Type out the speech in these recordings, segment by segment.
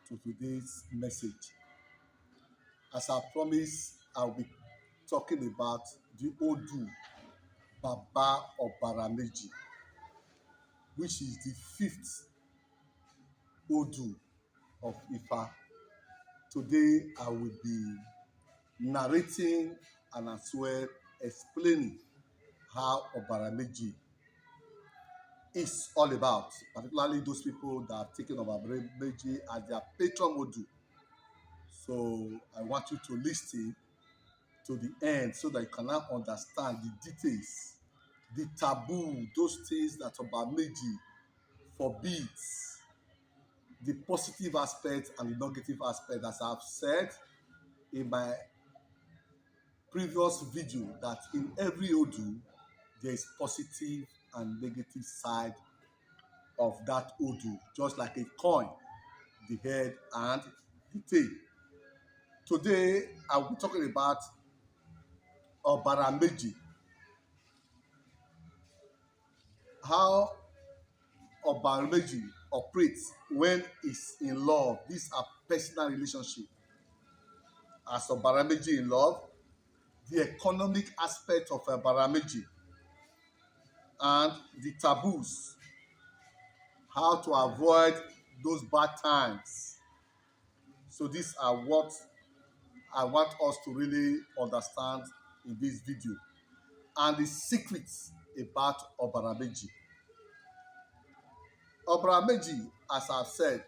to today's message. As I promised, I'll be talking about the Odu Baba Obara Meji, which is the fifth Odu of Ifa. Today, I will be narrating and as well explaining how Obara Meji is all about, particularly those people that have taken Obara Meji as their patron Odu. So I want you to listen to the end so that you can now understand the details, the taboo, those things that Obara Meji forbids, the positive aspect and the negative aspect. As I've said in my previous video, that in every Odu, there is positive and negative side of that Odu, just like a coin, the head and the tail. Today, I'll be talking about Obara Meji, how Obara Meji operates when he's in love. These are personal relationships. As Obara Meji in love, the economic aspect of Obara Meji, and the taboos, how to avoid those bad times. So these are what I want us to really understand in this video, and the secrets about Obara Meji. Obara Meji, as I've said,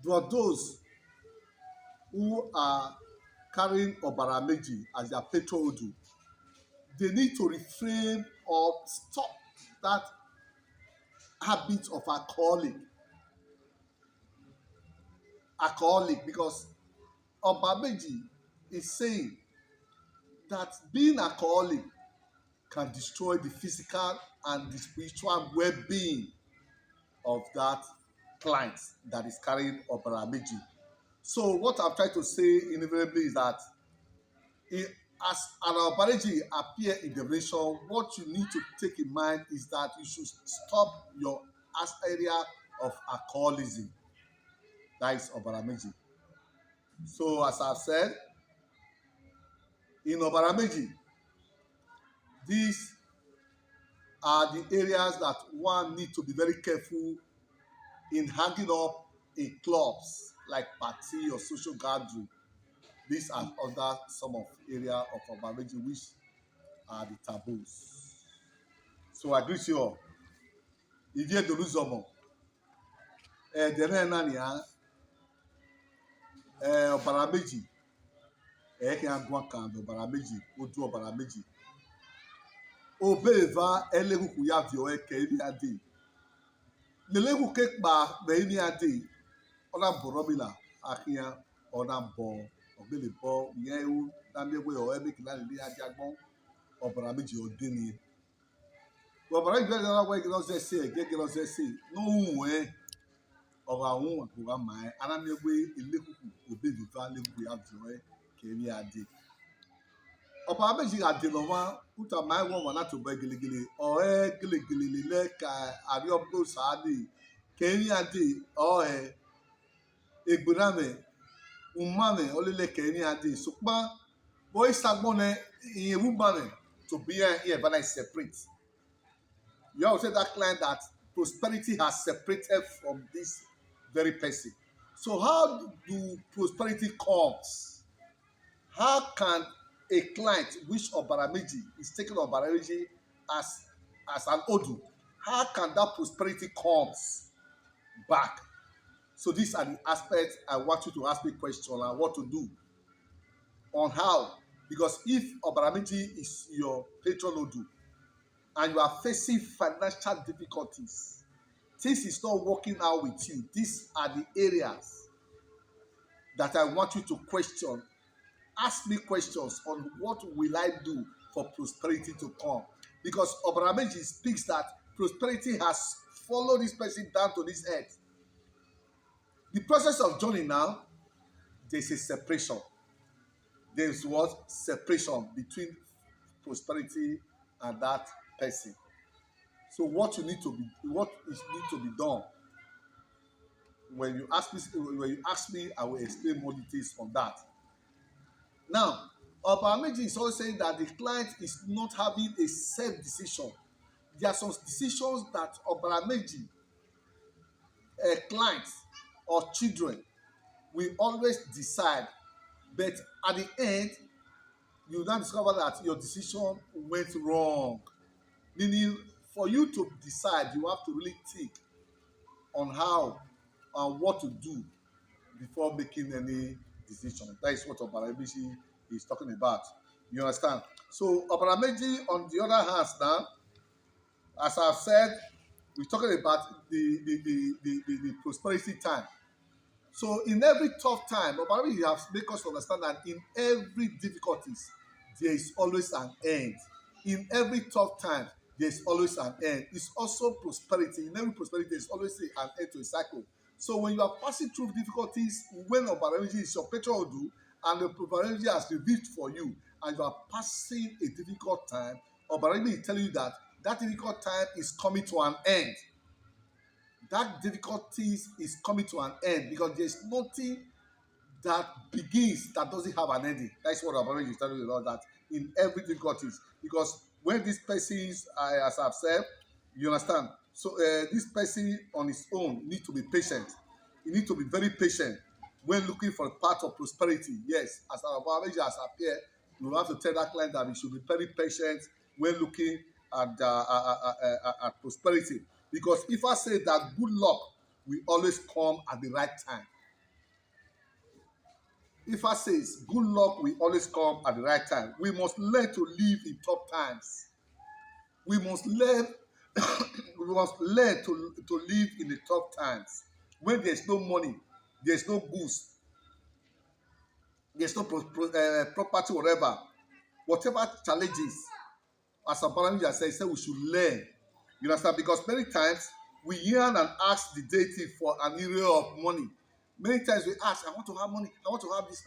there are those who are carrying Obara Meji as their patron Odu. They need to refrain or stop that habit of alcoholic, because Obara Meji is saying that being alcoholic can destroy the physical and the spiritual well-being of that client that is carrying Obara Meji. So what I'm trying to say invariably is that as an Obara Meji appear in the relation, what you need to take in mind is that you should stop your area of alcoholism. That is Obara Meji. So as I've said, in Obara Meji, these are the areas that one need to be very careful in hanging up in clubs like party or social gathering. These are other some of area of Obara Meji which are the taboos. So I greet you all. Ìdí èdòlú zọmọ, ẹ̀ẹ́dẹ̀rẹ́ náà nìyà, Obara Meji, ẹ̀ẹ́kẹ́ agbọ́n kan Obara Meji, Odu Obara Meji. Obeva elehuku ya vio eke ini adi. Lelehu kekpa be ini adi. Ona boromila akia ona bo ogbele bo yehu namiewe o emeki la ni adi agbon Obara Meji odini. Obara Meji na wa gelo zese gegelo zese no unwe ọ̀rọ̀ àwọn àgbòrá máa anámiẹ́gbé elékùkù òbèvìvá lẹ́kùkù ya vio kẹ́rí adi. Obara Meji adeloma uta mai won na to be gelegele o gelegele le ka ari obdo saade keni ade o egbirame umame olele keni ade supa boy sagbon in woman to be here but I separate. You have to say that client that prosperity has separated from this very person. So how do prosperity comes? How can a client which Obara Meji is taking Obara Meji as an Odu, how can that prosperity comes back? So these are the aspects I want you to ask me question on what to do on how. Because if Obara Meji is your patron Odu and you are facing financial difficulties, things is not working out with you, these are the areas that I want you to question. Ask me questions on what will I do for prosperity to come. Because Obara Meji speaks that prosperity has followed this person down to this earth. The process of journey now, there's a separation. There's what? Separation between prosperity and that person. So what is need to be done? when you ask me, I will explain more details on that. Now, Obara Meji is also saying that the client is not having a self decision. There are some decisions that Obara Meji, clients or children will always decide, but at the end, you now discover that your decision went wrong. Meaning, for you to decide, you have to really think on how and what to do before making any decision. That is what Obara Meji is talking about. You understand? So Obara Meji, on the other hand, now, as I've said, we're talking about the prosperity time. So in every tough time, Obara Meji has made us understand that in every difficulties, there is always an end. In every tough time, there is always an end. It's also prosperity. In every prosperity, there is always an end to a cycle. So when you are passing through difficulties, when Obara Meji is your patron Odu, and the Obara Meji has revealed for you, and you are passing a difficult time, Obara Meji is telling you that that difficult time is coming to an end. That difficulties is coming to an end because there's nothing that begins that doesn't have an ending. That's what I've already telling you about that in every difficulties. Because when these persons, as I've said, you understand. So this person on his own need to be patient. He need to be very patient when looking for a path of prosperity. Yes, as our marriage has appeared, you have to tell that client that we should be very patient when looking at prosperity. Because if I say that good luck will always come at the right time. Ifa says, good luck will always come at the right time. We must learn to live in tough times. We must learn, to live in the tough times. When there's no money, there's no goods, there's no property, whatever challenges, as Obara Naji said, he said we should learn. You understand? Because many times we yearn and ask the deity for an area of money. Many times we ask, I want to have money, I want to have this.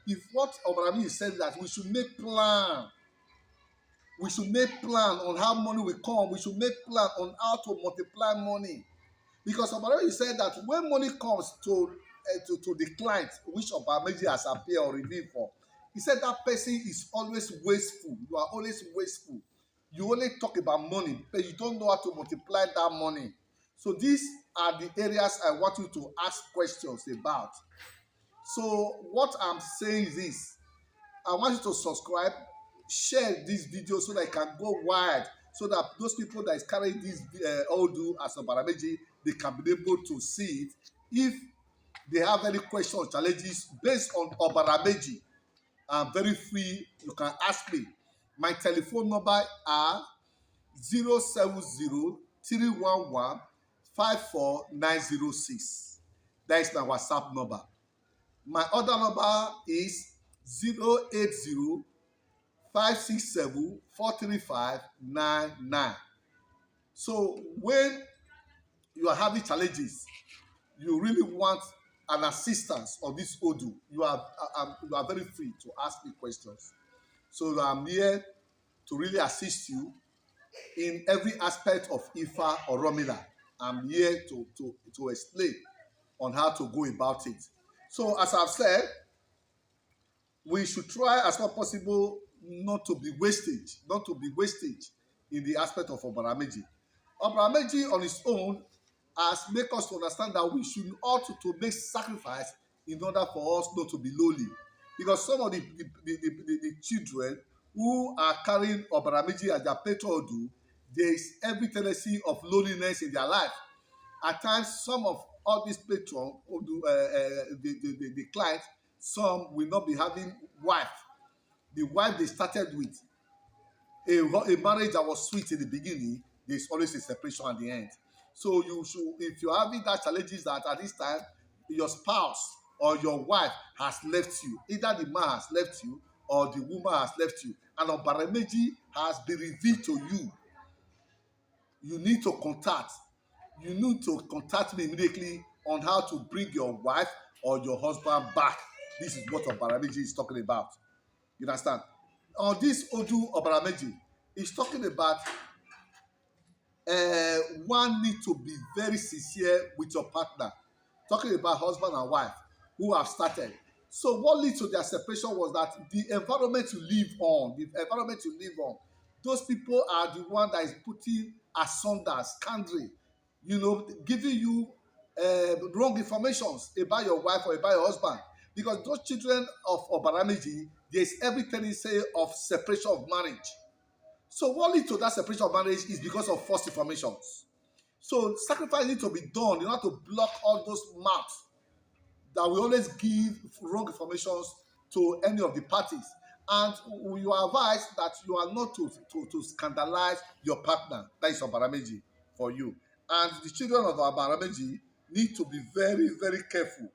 If what Obara Naji said that we should make plan, we should make plan on how money will come. We should make plan on how to multiply money. Because Obara Naji said that when money comes to the client, which Obara Naji has appeared or revealed for, he said that person is always wasteful. You are always wasteful. You only talk about money, but you don't know how to multiply that money. So these are the areas I want you to ask questions about. So what I'm saying is this. I want you to subscribe, share this video so that it can go wide, so that those people that is carrying this Odu as Obara Meji, they can be able to see it. If they have any questions or challenges based on Obara Meji, I'm very free. You can ask me. My telephone number are 070-311-54906. That is my WhatsApp number. My other number is 080-567-43599. So when you are having challenges, you really want an assistance on this Odu, you are very free to ask me questions. So I'm here to really assist you in every aspect of Ifa or ORUNMILA. I'm here to explain on how to go about it. So as I've said, we should try as much possible not to be wastage in the aspect of Obara Meji. Obara Meji on his own has made us to understand that we should ought to make sacrifice in order for us not to be lowly. Because some of the children who are carrying Obara Meji as their patron Odu, there is every tendency of loneliness in their life. At times, some of all these patrons, the clients, some will not be having wife. The wife they started with, a marriage that was sweet in the beginning, there's always a separation at the end. So you should, if you're having that challenges that at this time, your spouse or your wife has left you, either the man has left you or the woman has left you, and Obara Meji has been revealed to you, you need to contact me immediately on how to bring your wife or your husband back. This is what Obara Meji is talking about. You understand? On this Odu Obara Meji, he's talking about one need to be very sincere with your partner. talking about husband and wife who have started. So what leads to their separation was that the environment you live on, those people are the one that is putting asunder, scandal, giving you wrong informations about your wife or about your husband. Because those children of Obara Meji, there's every tendency of separation of marriage. So what leads to that separation of marriage is because of false informations. So sacrifice needs to be done in order to block all those mouths that will always give wrong informations to any of the parties. And you are advised that you are not to scandalize your partner. That is Obara Meji for you. And the children of Obara Meji need to be very, very careful.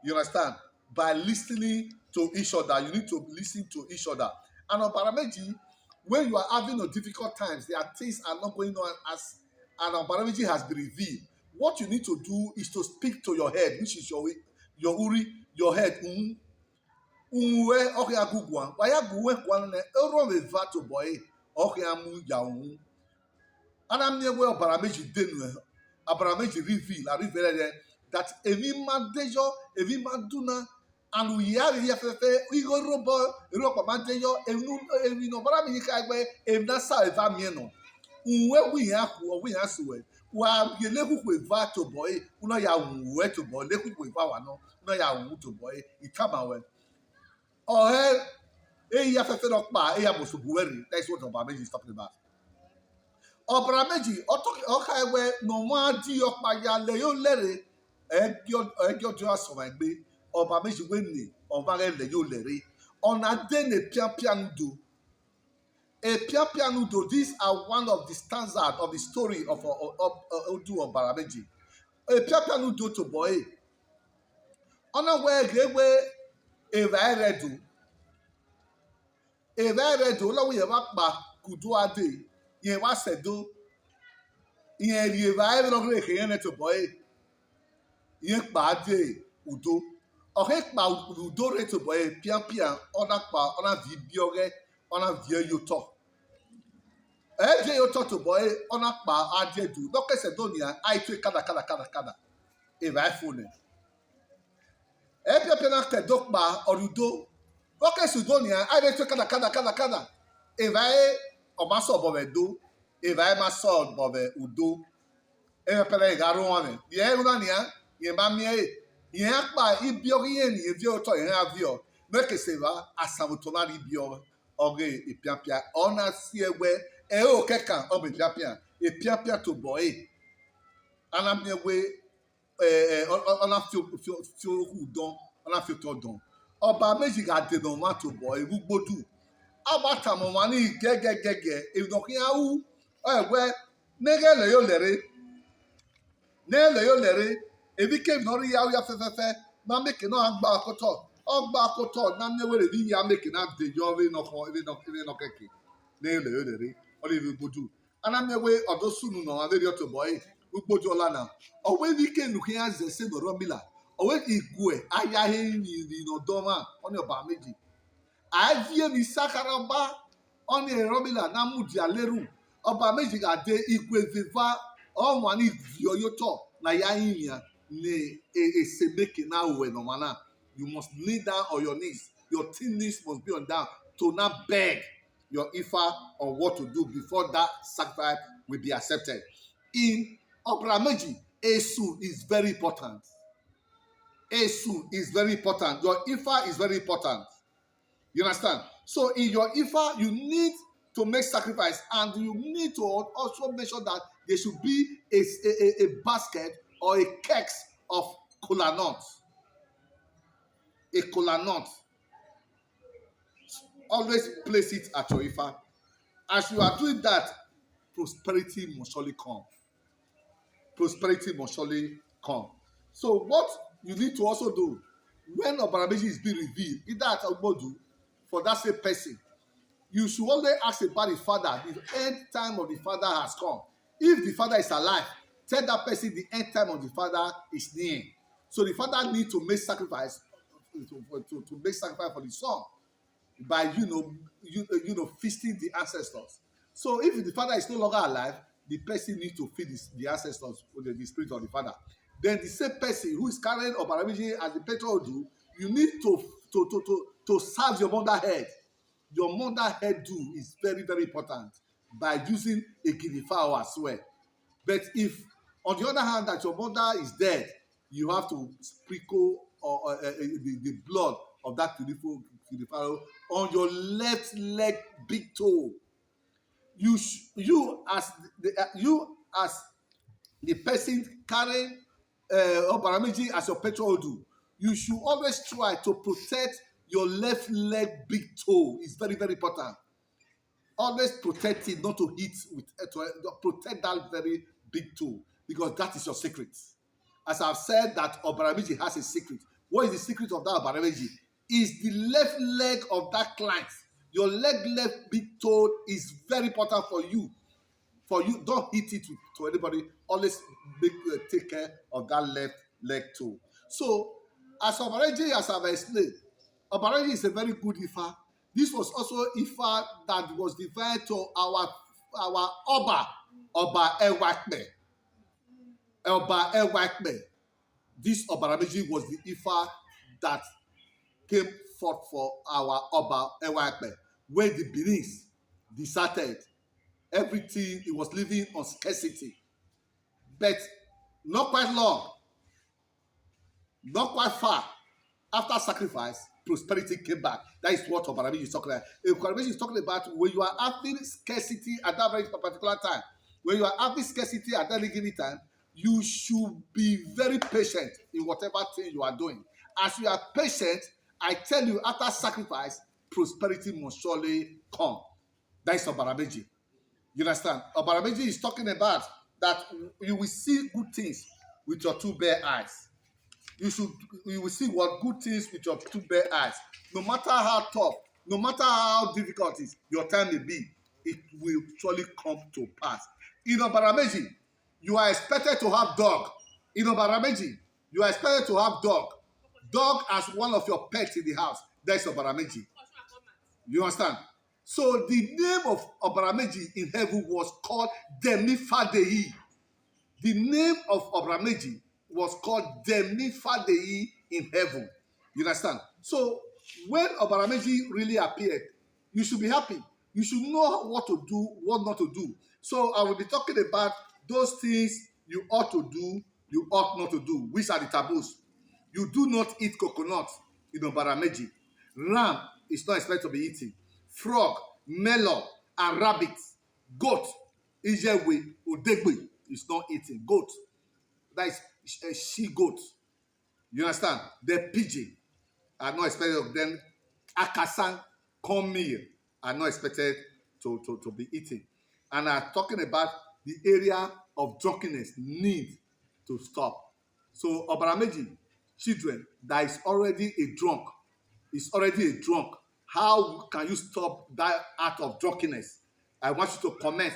You understand? By listening to each other. You need to listen to each other. And Obara Meji, when you are having a difficult times, there are things are not going on as and Obara Meji has been revealed. What you need to do is to speak to your head, which is your uri, your head. Unwe ọkụ gugwa, waya guwe kwanne, ero meva to boy, ọkụ mu ya unu. Ana mnewe Obara Meji denu, Obara Meji reveal that evi madejo, evi maduna, and we have fefe, we go robo madejo, evi no Obara Meji kagbe, evna sa eva mieno. Unwe we ha suwe. Wa yeleku kweva to boy, una ya unwe to boy, leku kweva wano, una ya unu to boy, itamawe. Ọ̀hẹ́ èyí afẹ́fẹ́ náà pa èyí àbòsùnbùwẹ́rì. That is what Obara Meji is talking about. Obara Meji ọ̀ka ẹgbẹ́ nọ̀wọ́n di ọ̀pá ya lẹ̀ yóò lẹ́rẹ̀ ẹgbẹ́ ọjọ́ àsọ̀rọ̀ ẹgbẹ́ Obara Meji wé ní ọ̀bá rẹ̀ lẹ̀ yóò lẹ́rẹ̀. Ọ̀nà dé ní piapianudo. A piapianudo, these are one of the stanzas of the story of Odu Obara Meji. A piapianudo to boy. Ọ̀nà wẹ́ẹ̀gẹ́wẹ́ evaeredu lọ́wọ́ yẹn wá pa kudu adé yẹn wá sẹ̀dó yẹn rí evaeredu lọ́wọ́ yẹn kéèyàn tó bọ́ yẹn pa adé udo ọ̀hẹ́ pa udo rẹ̀ tó bọ́ yẹn píapíà ọ̀nà vi bíọ́rẹ́ ọ̀nà vi yótọ̀ ẹ̀ẹ́dẹ́ yótọ̀ tó bọ́ yẹn ọ̀nà pa adé dù lọ́kẹ́sẹ̀ dóníà àìtó kádàkádà evaefone. Epiapia na kedokpa orudo. Oke sudonia, I dey kada. Evae omaso bove do. Evae maso bove udo. Epiapia garu wane. Ye unania, ye mamie. Ye akpa ibio yen ye vio to ye avio. Meke seva asavutona libio. Oge epiapia. Ona siewe. O keka obe epiapia. Epiapia to boy. Anamiewe. Ọ̀nà fi ohun dán ọ̀nà fi tọ́ dán Ọba Meji ga dènà má tó bọ̀ ewu gbódù abatamọ̀ wọn ní gẹ́gẹ́gẹ́gẹ́ ìdọ̀kínyàwó ẹ̀wẹ́ n'ẹ́gẹ́lẹ̀ yóò lẹ̀rẹ́ ebi kéwì náà rí yàwó ya fẹ́fẹ́fẹ́ náà mẹ́kẹ́ náà gba akọ́tọ̀ náà mẹ́wẹ́rẹ́ bí yà mẹ́kẹ́ náà dèjọ́ ẹ̀rẹ́ nọkẹ́kẹ́ n'ẹ́gẹ́lẹ̀ yóò lẹ̀rẹ́ ọ̀nà ewu gbódù anamẹ́wẹ́ ọ̀dọ́ sùnù náà alẹ́ tó bọ̀ ukpojola na owe ike nuke ya zese n'Orunmila owe igwe ayahe nri n'odoma oni Obara Meji avie mi sakaraba oni Orunmila na mudi aleru Obara Meji ga de igwe viva ọnwa ni vioyoto na ya inya ne esemeke na uwe no mana you must kneel down on your knees your knees must be on down to now beg your Ifa on what to do before that sacrifice will be accepted. In Obara Meji, Esu is very important. Your Ifa is very important. You understand? So in your Ifa, you need to make sacrifice and you need to also make sure that there should be a basket or a cake of kola nuts. A kola nut. Always place it at your Ifa. As you are doing that, prosperity must surely come. So what you need to also do when Obara Meji is being revealed, either at Aboru for that same person, you should always ask about the father. The end time of the father has come. If the father is alive, tell that person the end time of the father is near. So the father needs to make sacrifice to make sacrifice for the son by feasting the ancestors. So if the father is no longer alive, the person needs to feed the ancestors with the spirit of the father. then the same person who is carrying Obara Meji as the patron Odu, you need to serve your mother head. Your mother head do is very, very important by using a girifa as well. But if, on the other hand, that your mother is dead, you have to sprinkle the blood of that girifa on your left leg big toe. You as the person carrying Obara Meji as your petrol do, you should always try to protect your left leg big toe. It's very, very important. Always protect it, not to hit with protect that very big toe, because that is your secret. As I've said, that Obara Meji has a secret. What is the secret of that Obara Meji? Is the left leg of that client. Your left big toe is very important for you. Don't hit it to anybody. Always take care of that left leg toe. So, as Obara Meji, as I've explained, Obara Meji is a very good Ifa. This was also Ifa that was divine to our Oba-Eka. This Obara Meji was the Ifa that came forth for our Oba-Eka, when the Benin deserted everything. It was living on scarcity. But not quite long, not quite far after sacrifice, prosperity came back. That is what Obara Meji is talking about. Obara Meji is talking about when you are having scarcity at that very particular time. When you are having scarcity at that given time, you should be very patient in whatever thing you are doing. As you are patient, I tell you, after sacrifice, prosperity must surely come. That is Obara Meji. You understand? Obara Meji is talking about that you will see good things with your two bare eyes. You will see what good things with your two bare eyes. No matter how tough, no matter how difficult your time may be, it will surely come to pass. In Obara Meji, you are expected to have dog. In Obara Meji, you are expected to have dog. Dog as one of your pets in the house. That is Obara Meji. You understand? So the name of Obara Meji in heaven was called Demi-Fadeyi. The name of Obara Meji was called Demi-Fadeyi in heaven. You understand? So when Obara Meji really appeared, you should be happy. You should know what to do, what not to do. So I will be talking about those things you ought to do, you ought not to do. Which are the taboos? You do not eat coconut in Obara Meji. Ram is not expected to be eaten. Frog, melon, and rabbit. Goat, Ijewe, Odegbe is not eating. Goat, that is a she-goat. You understand? The pigeon are not expected of them. Akasan, cornmeal are not expected to be eaten. And I'm talking about the area of drunkenness need to stop. So Obara Meji, children that is already a drunk, how can you stop that act of drunkenness? I want you to comment.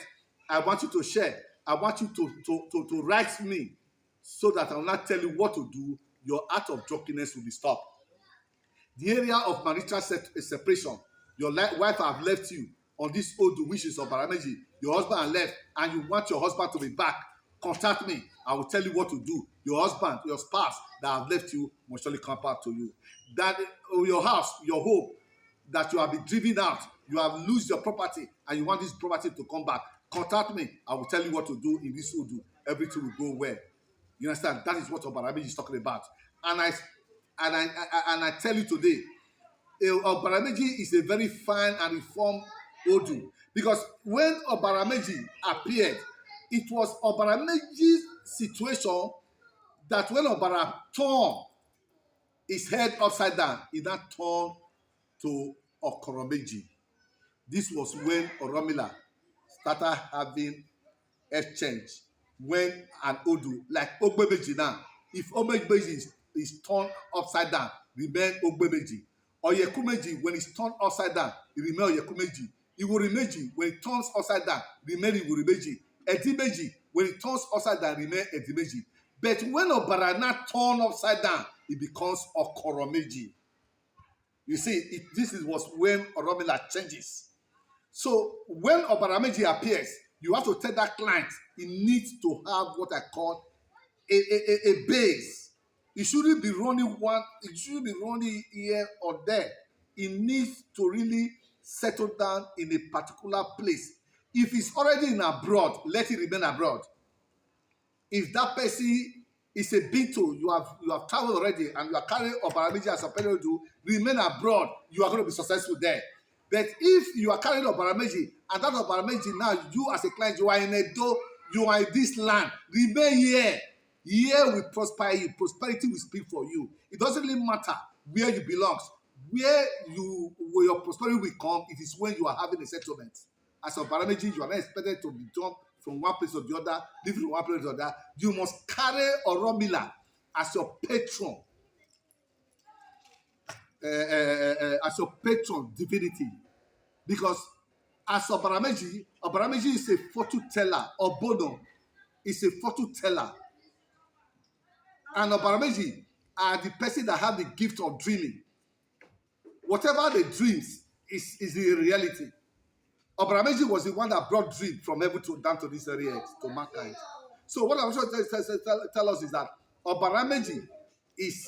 I want you to share. I want you to write me so that I will not tell you what to do. Your act of drunkenness will be stopped. The area of marital separation. Your wife have left you on this Odu, which is Obara Meji. Your husband has left, and you want your husband to be back. Contact me. I will tell you what to do. Your husband, your spouse that have left you must surely come back to you. That your house, your home, that you have been driven out, you have lost your property, and you want this property to come back. Contact me. I will tell you what to do in this Odu. Everything will go well. You understand? That is what Obara Meji is talking about. And I tell you today, Obara Meji is a very fine and reformed Odu. Because when Obara Meji appeared, it was Obara Meji's situation that when Obara turned his head upside down, he then turned to Okoromeji. This was when ORUNMILA started having exchange. When an Odu, like Ogbemeji now, if Ogbemeji is turned upside down, remain Ogbemeji. Oyekumeji, when it's turned upside down, it remain Oyekumeji. Iworimeji, when it turns upside down, remain Iworimeji. Edimeji, when it turns upside down, remain Edimeji. But when Obara now turn upside down, it becomes Okoromeji. You see, this was when ORUNMILA changes. So when Obara Meji appears, you have to tell that client he needs to have what I call a base. It shouldn't be running one, it shouldn't be running here or there. It needs to really settle down in a particular place. If it's already in abroad, let it remain abroad. If that person is a Binto, you have traveled already and you are carrying Obara Meji as a period to remain abroad, you are going to be successful there. But if you are carrying Obara Meji and that Obara Meji now, you as a client, you are in Edo, you are in this land, remain here. Here will prosper you. Prosperity will speak for you. It doesn't really matter where you belong. Where your prosperity will come, it is when you are having a settlement. As a Obara Meji, you are not expected to be jumped from one place to the other, live from one place to the other. You must carry ORUNMILA as your patron, as your patron divinity. Because as Obara Meji is a fortune teller. Obono is a fortune teller. And Obara Meji are the person that have the gift of dreaming. Whatever they dreams is the reality. Obara Meji was the one that brought dream from heaven down to this area to mankind. So what I'm trying to tell us is that Obara Meji is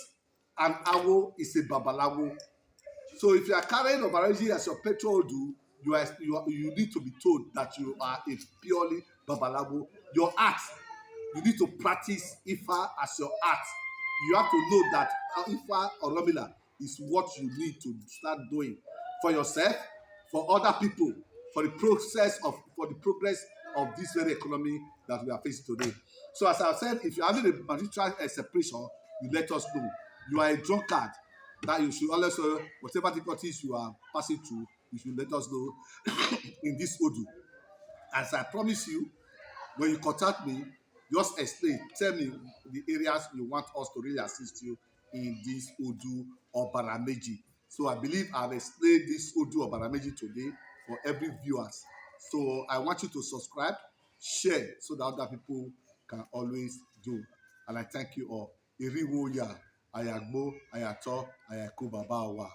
an awo, is a babalawo. So if you are carrying Obara Meji as your petrol Odu, you need to be told that you are a purely babalawo. Your art, you need to practice Ifa as your art. You have to know that Ifa or ORUNMILA is what you need to start doing for yourself, for other people, for the progress of this very economy that we are facing today. So as I said, if you're having a material separation, you let us know. You are a drunkard, that you should always whatever difficulties you are passing through, you should let us know in this Odu. As I promise you, when you contact me, just explain, tell me the areas you want us to really assist you in this Odu Obara Meji. So I believe I've explained this Odu Obara Meji today for every viewers. So I want you to subscribe, share, so that other people can always do. And I thank you all. Eriwoya, Ayagbo, Ayato, Ayakubabawa.